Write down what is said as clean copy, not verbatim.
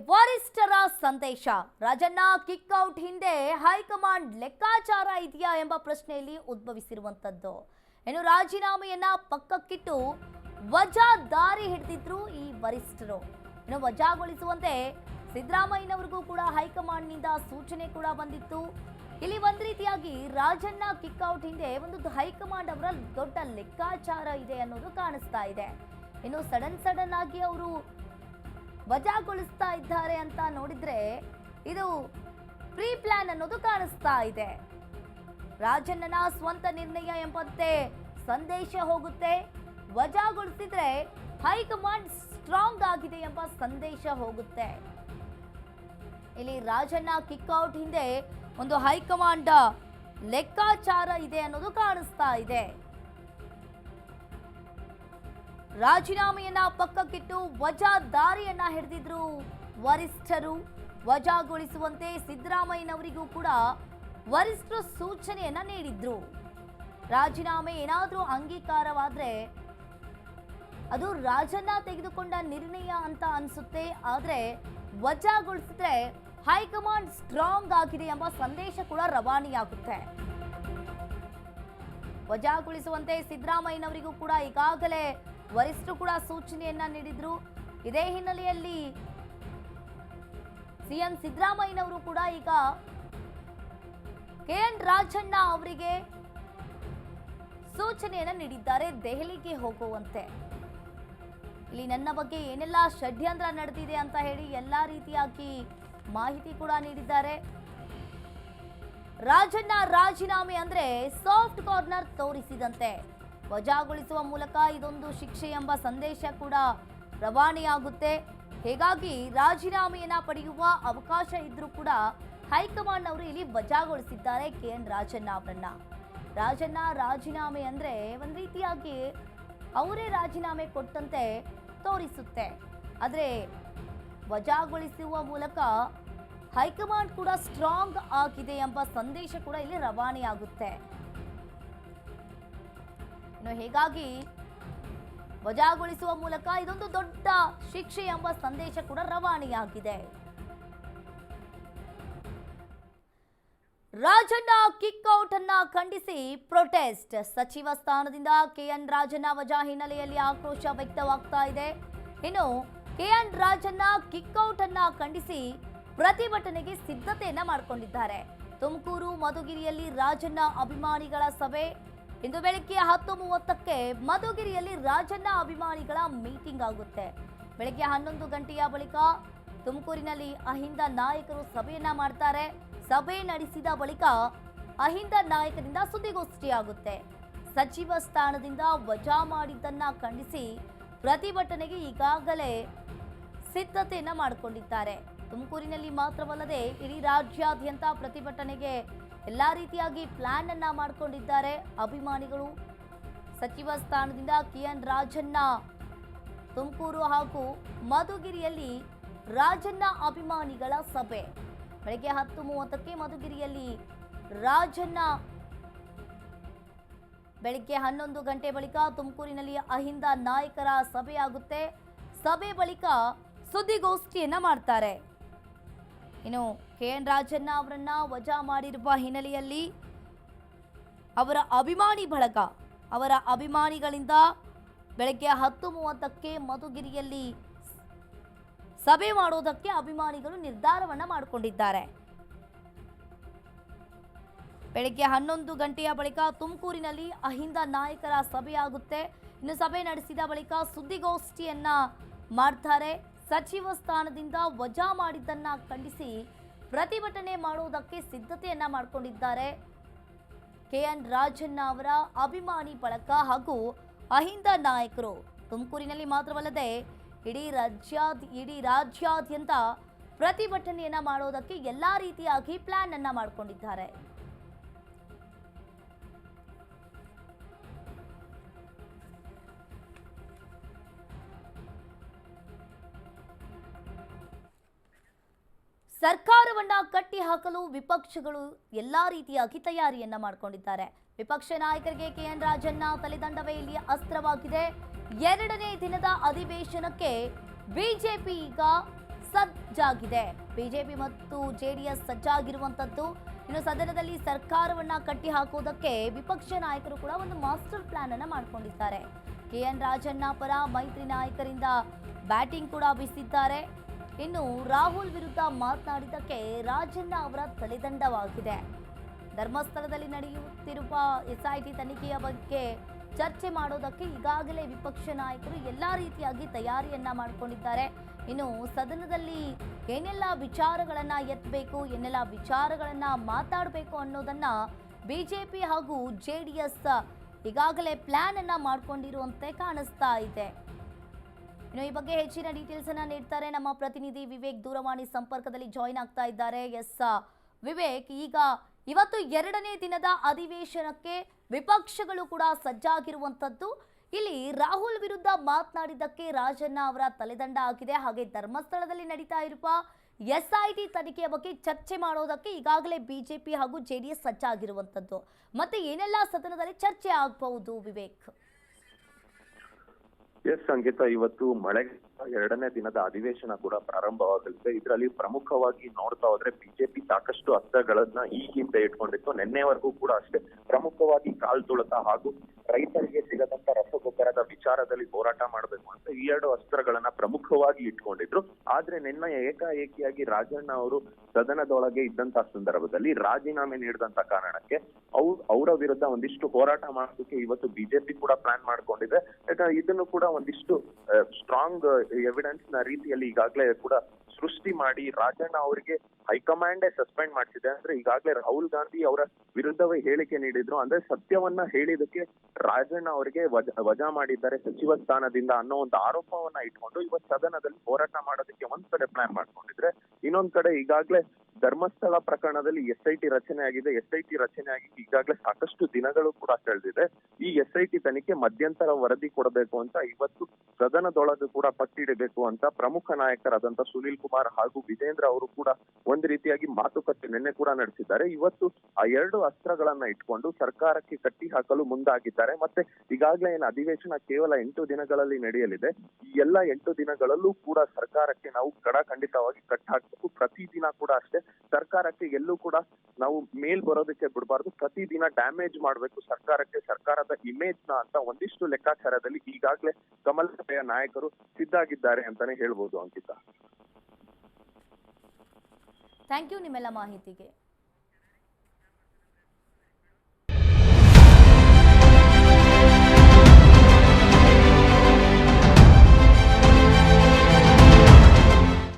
ವರಿಷ್ಠರ ಸಂದೇಶ. ರಾಜಣ್ಣ ಕಿಕ್ಔಟ್ ಹಿಂದೆ ಹೈಕಮಾಂಡ್ ಲೆಕ್ಕಾಚಾರ ಇದೆಯಾ ಎಂಬ ಪ್ರಶ್ನೆಯಲ್ಲಿ ಉದ್ಭವಿಸಿರುವಂತದ್ದು. ಇನ್ನು ರಾಜೀನಾಮೆಯನ್ನ ಪಕ್ಕಕ್ಕಿಟ್ಟು ವಜಾ ದಾರಿ ಹಿಡಿದಿದ್ರು ಈ ವರಿಷ್ಠರು. ಇನ್ನು ವಜಾಗೊಳಿಸುವಂತೆ ಸಿದ್ದರಾಮಯ್ಯನವರಿಗೂ ಕೂಡ ಹೈಕಮಾಂಡ್ನಿಂದ ಸೂಚನೆ ಕೂಡ ಬಂದಿತ್ತು. ಇಲ್ಲಿ ಒಂದು ರೀತಿಯಾಗಿ ರಾಜಣ್ಣ ಕಿಕ್ಔಟ್ ಹಿಂದೆ ಒಂದು ಹೈಕಮಾಂಡ್ ಅವರ ದೊಡ್ಡ ಲೆಕ್ಕಾಚಾರ ಇದೆ ಅನ್ನೋದು ಕಾಣಿಸ್ತಾ ಇದೆ. ಇನ್ನು ಸಡನ್ ಆಗಿ ಅವರು ವಜಾಗೊಳಿಸ್ತಾ ಇದ್ದಾರೆ ಅಂತ ನೋಡಿದ್ರೆ ಇದು ಪ್ರೀ ಪ್ಲಾನ್ ಅನ್ನೋದು ಕಾಣಿಸ್ತಾ ಇದೆ. ರಾಜಣ್ಣನ ಸ್ವಂತ ನಿರ್ಣಯ ಎಂಬಂತೆ ಸಂದೇಶ ಹೋಗುತ್ತೆ. ವಜಾಗೊಳಿಸಿದ್ರೆ ಹೈಕಮಾಂಡ್ ಸ್ಟ್ರಾಂಗ್ ಆಗಿದೆ ಎಂಬ ಸಂದೇಶ ಹೋಗುತ್ತೆ. ಇಲ್ಲಿ ರಾಜಣ್ಣ ಕಿಕ್ಔಟ್ ಹಿಂದೆ ಒಂದು ಹೈಕಮಾಂಡ್ ಲೆಕ್ಕಾಚಾರ ಇದೆ ಅನ್ನೋದು ಕಾಣಿಸ್ತಾ ಇದೆ. ರಾಜೀನಾಮೆಯನ್ನ ಪಕ್ಕಕ್ಕಿಟ್ಟು ವಜಾ ದಾರಿಯನ್ನ ಹಿಡಿದಿದ್ರು ವರಿಷ್ಠರು. ವಜಾಗೊಳಿಸುವಂತೆ ಸಿದ್ದರಾಮಯ್ಯನವರಿಗೂ ಕೂಡ ವರಿಷ್ಠರು ಸೂಚನೆಯನ್ನ ನೀಡಿದ್ರು. ರಾಜೀನಾಮೆ ಏನಾದರೂ ಅಂಗೀಕಾರವಾದ್ರೆ ಅದು ರಾಜಣ್ಣ ತೆಗೆದುಕೊಂಡ ನಿರ್ಣಯ ಅಂತ ಅನ್ಸುತ್ತೆ. ಆದ್ರೆ ವಜಾಗೊಳಿಸಿದ್ರೆ ಹೈಕಮಾಂಡ್ ಸ್ಟ್ರಾಂಗ್ ಆಗಿದೆ ಎಂಬ ಸಂದೇಶ ಕೂಡ ರವಾನೆಯಾಗುತ್ತೆ. ವಜಾಗೊಳಿಸುವಂತೆ ಸಿದ್ದರಾಮಯ್ಯನವರಿಗೂ ಕೂಡ ಈಗಾಗಲೇ ವರಿಷ್ಠರು ಕೂಡ ಸೂಚನೆಯನ್ನ ನೀಡಿದ್ರು. ಇದೇ ಹಿನ್ನೆಲೆಯಲ್ಲಿ ಸಿಎಂ ಸಿದ್ದರಾಮಯ್ಯನವರು ಕೂಡ ಈಗ ಕೆಎನ್ ರಾಜಣ್ಣ ಅವರಿಗೆ ಸೂಚನೆಯನ್ನ ನೀಡಿದ್ದಾರೆ ದೆಹಲಿಗೆ ಹೋಗುವಂತೆ. ಇಲ್ಲಿ ನನ್ನ ಬಗ್ಗೆ ಏನೆಲ್ಲ ಷಡ್ಯಂತ್ರ ನಡೆದಿದೆ ಅಂತ ಹೇಳಿ ಎಲ್ಲಾ ರೀತಿಯಾಗಿ ಮಾಹಿತಿ ಕೂಡ ನೀಡಿದ್ದಾರೆ. ರಾಜಣ್ಣ ರಾಜೀನಾಮೆ ಅಂದ್ರೆ ಸಾಫ್ಟ್ ಕಾರ್ನರ್ ತೋರಿಸಿದಂತೆ. ವಜಾಗೊಳಿಸುವ ಮೂಲಕ ಇದೊಂದು ಶಿಕ್ಷೆ ಎಂಬ ಸಂದೇಶ ಕೂಡ ರವಾನೆಯಾಗುತ್ತೆ. ಹೀಗಾಗಿ ರಾಜೀನಾಮೆಯನ್ನ ಪಡೆಯುವ ಅವಕಾಶ ಇದ್ರೂ ಕೂಡ ಹೈಕಮಾಂಡ್ ಅವರು ಇಲ್ಲಿ ವಜಾಗೊಳಿಸಿದ್ದಾರೆ ಕೆಎನ್ ರಾಜಣ್ಣ ಅವರನ್ನ. ರಾಜಣ್ಣ ರಾಜೀನಾಮೆ ಅಂದ್ರೆ ಒಂದ್ ರೀತಿಯಾಗಿ ಅವರೇ ರಾಜೀನಾಮೆ ಕೊಟ್ಟಂತೆ ತೋರಿಸುತ್ತೆ. ಆದ್ರೆ ವಜಾಗೊಳಿಸುವ ಮೂಲಕ ಹೈಕಮಾಂಡ್ ಕೂಡ ಸ್ಟ್ರಾಂಗ್ ಆಗಿದೆ ಎಂಬ ಸಂದೇಶ ಕೂಡ ಇಲ್ಲಿ ರವಾನೆಯಾಗುತ್ತೆ. ಇನ್ನು ಹೀಗಾಗಿ ವಜಾಗೊಳಿಸುವ ಮೂಲಕ ಇದೊಂದು ದೊಡ್ಡ ಶಿಕ್ಷೆ ಎಂಬ ಸಂದೇಶ ಕೂಡ ರವಾನೆಯಾಗಿದೆ. ರಾಜಣ್ಣ ಕಿಕ್ಔಟ್ ಅನ್ನ ಖಂಡಿಸಿ ಪ್ರೊಟೆಸ್ಟ್. ಸಚಿವ ಸ್ಥಾನದಿಂದ ಕೆಎನ್ ರಾಜಣ್ಣ ವಜಾ ಹಿನ್ನೆಲೆಯಲ್ಲಿ ಆಕ್ರೋಶ ವ್ಯಕ್ತವಾಗ್ತಾ ಇದೆ. ಇನ್ನು ಕೆಎನ್ ರಾಜಣ್ಣ ಕಿಕ್ಔಟ್ ಅನ್ನ ಖಂಡಿಸಿ ಪ್ರತಿಭಟನೆಗೆ ಸಿದ್ಧತೆಯನ್ನ ಮಾಡಿಕೊಂಡಿದ್ದಾರೆ. ತುಮಕೂರು ಮಧುಗಿರಿಯಲ್ಲಿ ರಾಜಣ್ಣ ಅಭಿಮಾನಿಗಳ ಸಭೆ. ಇಂದು ಬೆಳಗ್ಗೆ 10:30ಕ್ಕೆ ಮಧುಗಿರಿಯಲ್ಲಿ ರಾಜಣ್ಣ ಅಭಿಮಾನಿಗಳ ಮೀಟಿಂಗ್ ಆಗುತ್ತೆ. ಬೆಳಗ್ಗೆ 11 ಗಂಟೆಯ ಬಳಿಕ ತುಮಕೂರಿನಲ್ಲಿ ಅಹಿಂದ ನಾಯಕರು ಸಭೆಯನ್ನ ಮಾಡ್ತಾರೆ. ಸಭೆ ನಡೆಸಿದ ಬಳಿಕ ಅಹಿಂದ ನಾಯಕರಿಂದ ಸುದ್ದಿಗೋಷ್ಠಿಯಾಗುತ್ತೆ. ಸಚಿವ ಸ್ಥಾನದಿಂದ ವಜಾ ಮಾಡಿದ್ದನ್ನ ಖಂಡಿಸಿ ಪ್ರತಿಭಟನೆಗೆ ಈಗಾಗಲೇ ಸಿದ್ಧತೆಯನ್ನ ಮಾಡಿಕೊಂಡಿದ್ದಾರೆ. ತುಮಕೂರಿನಲ್ಲಿ ಮಾತ್ರವಲ್ಲದೆ ಇಡೀ ರಾಜ್ಯಾದ್ಯಂತ ಪ್ರತಿಭಟನೆಗೆ ಎಲ್ಲಾ ರೀತಿಯಾಗಿ ಪ್ಲಾನ್ ಅನ್ನ ಮಾಡಿಕೊಂಡಿದ್ದಾರೆ ಅಭಿಮಾನಿಗಳು. ಸಚಿವ ಸ್ಥಾನದಿಂದ ಕೆಎನ್ ರಾಜಣ್ಣ ತುಮಕೂರು ಹಾಗೂ ಮಧುಗಿರಿಯಲ್ಲಿ ರಾಜಣ್ಣ ಅಭಿಮಾನಿಗಳ ಸಭೆ. ಬೆಳಗ್ಗೆ 10:30ಕ್ಕೆ ಮಧುಗಿರಿಯಲ್ಲಿ ರಾಜಣ್ಣ, ಬೆಳಗ್ಗೆ 11 ಗಂಟೆ ಬಳಿಕ ತುಮಕೂರಿನಲ್ಲಿ ಅಹಿಂದ ನಾಯಕರ ಸಭೆಯಾಗುತ್ತೆ. ಸಭೆ ಬಳಿಕ ಸುದ್ದಿಗೋಷ್ಠಿಯನ್ನ ಮಾಡ್ತಾರೆ. ಇನ್ನು ಕೆಎನ್ ರಾಜಣ್ಣ ಅವರನ್ನ ವಜಾ ಮಾಡಿರುವ ಹಿನ್ನೆಲೆಯಲ್ಲಿ ಅವರ ಅಭಿಮಾನಿ ಬಳಗ, ಅವರ ಅಭಿಮಾನಿಗಳಿಂದ ಬೆಳಗ್ಗೆ 10:30ಕ್ಕೆ ಮಧುಗಿರಿಯಲ್ಲಿ ಸಭೆ ಮಾಡೋದಕ್ಕೆ ಅಭಿಮಾನಿಗಳು ನಿರ್ಧಾರವನ್ನ ಮಾಡಿಕೊಂಡಿದ್ದಾರೆ. ಬೆಳಗ್ಗೆ 11 ಗಂಟೆಯ ಬಳಿಕ ತುಮಕೂರಿನಲ್ಲಿ ಅಹಿಂದ ನಾಯಕರ ಸಭೆಯಾಗುತ್ತೆ. ಇನ್ನು ಸಭೆ ನಡೆಸಿದ ಬಳಿಕ ಸುದ್ದಿಗೋಷ್ಠಿಯನ್ನ ಮಾಡ್ತಾರೆ. ಸಚಿವ ಸ್ಥಾನದಿಂದ ವಜಾ ಮಾಡಿದ್ದನ್ನ ಖಂಡಿಸಿ ಪ್ರತಿಭಟನೆ ಮಾಡುವುದಕ್ಕೆ ಸಿದ್ಧತೆಯನ್ನ ಮಾಡಿಕೊಂಡಿದ್ದಾರೆ ಕೆಎನ್ ರಾಜಣ್ಣ ಅವರ ಅಭಿಮಾನಿ ಬಳಗ ಹಾಗೂ ಅಹಿಂದ ನಾಯಕರು. ತುಮಕೂರಿನಲ್ಲಿ ಮಾತ್ರವಲ್ಲದೆ ಇಡೀ ರಾಜ್ಯಾದ್ಯಂತ ಪ್ರತಿಭಟನೆಯನ್ನ ಮಾಡೋದಕ್ಕೆ ಎಲ್ಲಾ ರೀತಿಯಾಗಿ ಪ್ಲಾನ್ ಅನ್ನ ಮಾಡಿಕೊಂಡಿದ್ದಾರೆ. ಸರ್ಕಾರವನ್ನ ಕಟ್ಟಿ ಹಾಕಲು ವಿಪಕ್ಷಗಳು ಎಲ್ಲಾ ರೀತಿಯಾಗಿ ತಯಾರಿಯನ್ನ ಮಾಡಿಕೊಂಡಿದ್ದಾರೆ. ವಿಪಕ್ಷ ನಾಯಕರಿಗೆ ಕೆಎನ್ ರಾಜಣ್ಣ ತಲೆದಂಡವೇ ಇಲ್ಲಿ ಅಸ್ತ್ರವಾಗಿದೆ. ಎರಡನೇ ದಿನದ ಅಧಿವೇಶನಕ್ಕೆ ಬಿಜೆಪಿ ಈಗ ಸಜ್ಜಾಗಿದೆ. ಬಿಜೆಪಿ ಮತ್ತು ಜೆಡಿಎಸ್ ಸಜ್ಜಾಗಿರುವಂತದ್ದು. ಇನ್ನು ಸದನದಲ್ಲಿ ಸರ್ಕಾರವನ್ನ ಕಟ್ಟಿ ಹಾಕೋದಕ್ಕೆ ವಿಪಕ್ಷ ನಾಯಕರು ಕೂಡ ಒಂದು ಮಾಸ್ಟರ್ ಪ್ಲಾನ್ ಅನ್ನ ಮಾಡ್ಕೊಂಡಿದ್ದಾರೆ. ಕೆಎನ್ ರಾಜಣ್ಣ ಪರ ಮೈತ್ರಿ ನಾಯಕರಿಂದ ಬ್ಯಾಟಿಂಗ್ ಕೂಡ ಬೀಸಿದ್ದಾರೆ. ಇನ್ನು ರಾಹುಲ್ ವಿರುದ್ಧ ಮಾತನಾಡಿದ್ದಕ್ಕೆ ರಾಜಣ್ಣ ಅವರ ತಲೆದಂಡವಾಗಿದೆ. ಧರ್ಮಸ್ಥಳದಲ್ಲಿ ನಡೆಯುತ್ತಿರುವ ಎಸ್ಐಟಿ ತನಿಖೆಯ ಬಗ್ಗೆ ಚರ್ಚೆ ಮಾಡೋದಕ್ಕೆ ಈಗಾಗಲೇ ವಿಪಕ್ಷ ನಾಯಕರು ಎಲ್ಲ ರೀತಿಯಾಗಿ ತಯಾರಿಯನ್ನ ಮಾಡಿಕೊಂಡಿದ್ದಾರೆ. ಇನ್ನು ಸದನದಲ್ಲಿ ಏನೆಲ್ಲ ವಿಚಾರಗಳನ್ನ ಎತ್ತಬೇಕು, ಏನೆಲ್ಲ ವಿಚಾರಗಳನ್ನ ಮಾತಾಡಬೇಕು ಅನ್ನೋದನ್ನ ಬಿಜೆಪಿ ಹಾಗೂ ಜೆಡಿಎಸ್ ಈಗಾಗಲೇ ಪ್ಲಾನ್ ಅನ್ನ ಮಾಡ್ಕೊಂಡಿರುವಂತೆ ಕಾಣಿಸ್ತಾ ಇದೆ. ಇನ್ನು ಈ ಬಗ್ಗೆ ಹೆಚ್ಚಿನ ಡೀಟೇಲ್ಸ್ ಅನ್ನ ನೀಡ್ತಾರೆ ನಮ್ಮ ಪ್ರತಿನಿಧಿ ವಿವೇಕ್. ದೂರವಾಣಿ ಸಂಪರ್ಕದಲ್ಲಿ ಜಾಯಿನ್ ಆಗ್ತಾ ಇದ್ದಾರೆ. ಎಸ್ ವಿವೇಕ್, ಇವತ್ತು 2ನೇ ದಿನದ ಅಧಿವೇಶನಕ್ಕೆ ವಿಪಕ್ಷಗಳು ಕೂಡ ಸಜ್ಜಾಗಿರುವಂತದ್ದು. ಇಲ್ಲಿ ರಾಹುಲ್ ವಿರುದ್ಧ ಮಾತನಾಡಿದ್ದಕ್ಕೆ ರಾಜಣ್ಣ ಅವರ ತಲೆದಂಡ ಆಗಿದೆ. ಹಾಗೆ ಧರ್ಮಸ್ಥಳದಲ್ಲಿ ನಡೀತಾ ಇರುವ ಎಸ್ಐಟಿ ತನಿಖೆಯ ಬಗ್ಗೆ ಚರ್ಚೆ ಮಾಡೋದಕ್ಕೆ ಈಗಾಗಲೇ ಬಿಜೆಪಿ ಹಾಗೂ ಜೆಡಿಎಸ್ ಸಜ್ಜಾಗಿರುವಂತದ್ದು. ಮತ್ತೆ ಏನೆಲ್ಲ ಸದನದಲ್ಲಿ ಚರ್ಚೆ ಆಗಬಹುದು ವಿವೇಕ್? ಎಸ್ ಸಂಗೀತ, ಇವತ್ತು ಮಳೆ 2ನೇ ದಿನದ ಅಧಿವೇಶನ ಕೂಡ ಪ್ರಾರಂಭವಾಗಲಿದೆ. ಇದರಲ್ಲಿ ಪ್ರಮುಖವಾಗಿ ನೋಡ್ತಾ ಹೋದ್ರೆ ಬಿಜೆಪಿ ಸಾಕಷ್ಟು ಅಸ್ತ್ರಗಳನ್ನ ಈ ಹಿಂದೆ ಇಟ್ಕೊಂಡಿತ್ತು. ನಿನ್ನೆವರೆಗೂ ಕೂಡ ಅಷ್ಟೇ ಪ್ರಮುಖವಾಗಿ ಕಾಲ್ ತುಳಿತ ಹಾಗೂ ರೈತರಿಗೆ ಸಿಗದಂತ ರಸಗೊಬ್ಬರದ ವಿಚಾರದಲ್ಲಿ ಹೋರಾಟ ಮಾಡಬೇಕು ಅಂತ ಈ 2 ಅಸ್ತ್ರಗಳನ್ನ ಪ್ರಮುಖವಾಗಿ ಇಟ್ಕೊಂಡಿದ್ರು. ಆದ್ರೆ ನಿನ್ನೆ ಏಕಾಏಕಿಯಾಗಿ ರಾಜಣ್ಣ ಅವರು ಸದನದೊಳಗೆ ಇದ್ದಂತ ಸಂದರ್ಭದಲ್ಲಿ ರಾಜೀನಾಮೆ ನೀಡಿದಂತ ಕಾರಣಕ್ಕೆ ಅವರ ವಿರುದ್ಧ ಒಂದಿಷ್ಟು ಹೋರಾಟ ಮಾಡೋದಕ್ಕೆ ಇವತ್ತು ಬಿಜೆಪಿ ಕೂಡ ಪ್ಲಾನ್ ಮಾಡ್ಕೊಂಡಿದೆ. ಇದನ್ನು ಕೂಡ ಒಂದಿಷ್ಟು ಸ್ಟ್ರಾಂಗ್ ಎವಿಡೆನ್ಸ್ ನ ರೀತಿಯಲ್ಲಿ ಈಗಾಗಲೇ ಕೂಡ ಸೃಷ್ಟಿ ಮಾಡಿ ರಾಜಣ್ಣ ಅವರಿಗೆ ಹೈಕಮಾಂಡೇ ಸಸ್ಪೆಂಡ್ ಮಾಡಿಸಿದೆ. ಅಂದ್ರೆ ಈಗಾಗಲೇ ರಾಹುಲ್ ಗಾಂಧಿ ಅವರ ವಿರುದ್ಧವೇ ಹೇಳಿಕೆ ನೀಡಿದ್ರು. ಅಂದ್ರೆ ಸತ್ಯವನ್ನ ಹೇಳಿದಕ್ಕೆ ರಾಜಣ್ಣ ಅವರಿಗೆ ವಜಾ ಮಾಡಿದ್ದಾರೆ ಸಚಿವ ಸ್ಥಾನದಿಂದ ಅನ್ನೋ ಒಂದು ಆರೋಪವನ್ನ ಇಟ್ಕೊಂಡು ಇವತ್ತು ಸದನದಲ್ಲಿ ಹೋರಾಟ ಮಾಡೋದಕ್ಕೆ ಒಂದ್ ಕಡೆ ಪ್ಲಾನ್ ಮಾಡ್ಕೊಂಡಿದ್ರೆ, ಇನ್ನೊಂದ್ ಕಡೆ ಈಗಾಗಲೇ ಧರ್ಮಸ್ಥಳ ಪ್ರಕರಣದಲ್ಲಿ ಎಸ್ಐಟಿ ರಚನೆ ಆಗಿದೆ. ಎಸ್ಐಟಿ ರಚನೆ ಆಗಿ ಈಗಾಗಲೇ ಸಾಕಷ್ಟು ದಿನಗಳು ಕೂಡ ಕಳೆದಿದೆ. ಈ ಎಸ್ಐಟಿ ತನಿಖೆ ಮಧ್ಯಂತರ ವರದಿ ಕೊಡಬೇಕು ಅಂತ ಇವತ್ತು ಸದನದೊಳಗೆ ಕೂಡ ಪಟ್ಟಿಡಬೇಕು ಅಂತ ಪ್ರಮುಖ ನಾಯಕರಾದಂತ ಸುನೀಲ್ ಕುಮಾರ್ ಹಾಗೂ ವಿಜೇಂದ್ರ ಅವರು ಕೂಡ ಒಂದ್ ರೀತಿಯಾಗಿ ಮಾತುಕತೆ ನಿನ್ನೆ ಕೂಡ ನಡೆಸಿದ್ದಾರೆ. ಇವತ್ತು ಆ 2 ಅಸ್ತ್ರಗಳನ್ನ ಇಟ್ಕೊಂಡು ಸರ್ಕಾರಕ್ಕೆ ಕಟ್ಟಿ ಹಾಕಲು ಮುಂದಾಗಿದ್ದಾರೆ. ಮತ್ತೆ ಈಗಾಗಲೇ ಏನು ಅಧಿವೇಶನ ಕೇವಲ 8 ದಿನಗಳಲ್ಲಿ ನಡೆಯಲಿದೆ. ಈ ಎಲ್ಲ 8 ದಿನಗಳಲ್ಲೂ ಕೂಡ ಸರ್ಕಾರಕ್ಕೆ ನಾವು ಖಂಡಿತವಾಗಿ ಕಟ್ಟಿ ಹಾಕಬೇಕು. ಪ್ರತಿದಿನ ಕೂಡ ಅಷ್ಟೇ ಸರ್ಕಾರಕ್ಕೆ ಎಲ್ಲೂ ಕೂಡ ನಾವು ಮೇಲ್ ಬರೋದಕ್ಕೆ ಬಿಡಬಾರ್ದು. ಪ್ರತಿದಿನ ಡ್ಯಾಮೇಜ್ ಮಾಡ್ಬೇಕು ಸರ್ಕಾರಕ್ಕೆ, ಸರ್ಕಾರದ ಇಮೇಜ್ ನ ಅಂತ ಒಂದಿಷ್ಟು ಲೆಕ್ಕಾಚಾರದಲ್ಲಿ ಈಗಾಗಲೇ ಕಮಲದೆಯ ನಾಯಕರು ಸಿದ್ಧಾಗಿದ್ದಾರೆ ಅಂತಾನೆ ಹೇಳ್ಬೋದು ಅಂಕಿತಾ. ಥ್ಯಾಂಕ್ ಯು ನಿಮ್ಮೆಲ್ಲ ಮಾಹಿತಿಗೆ.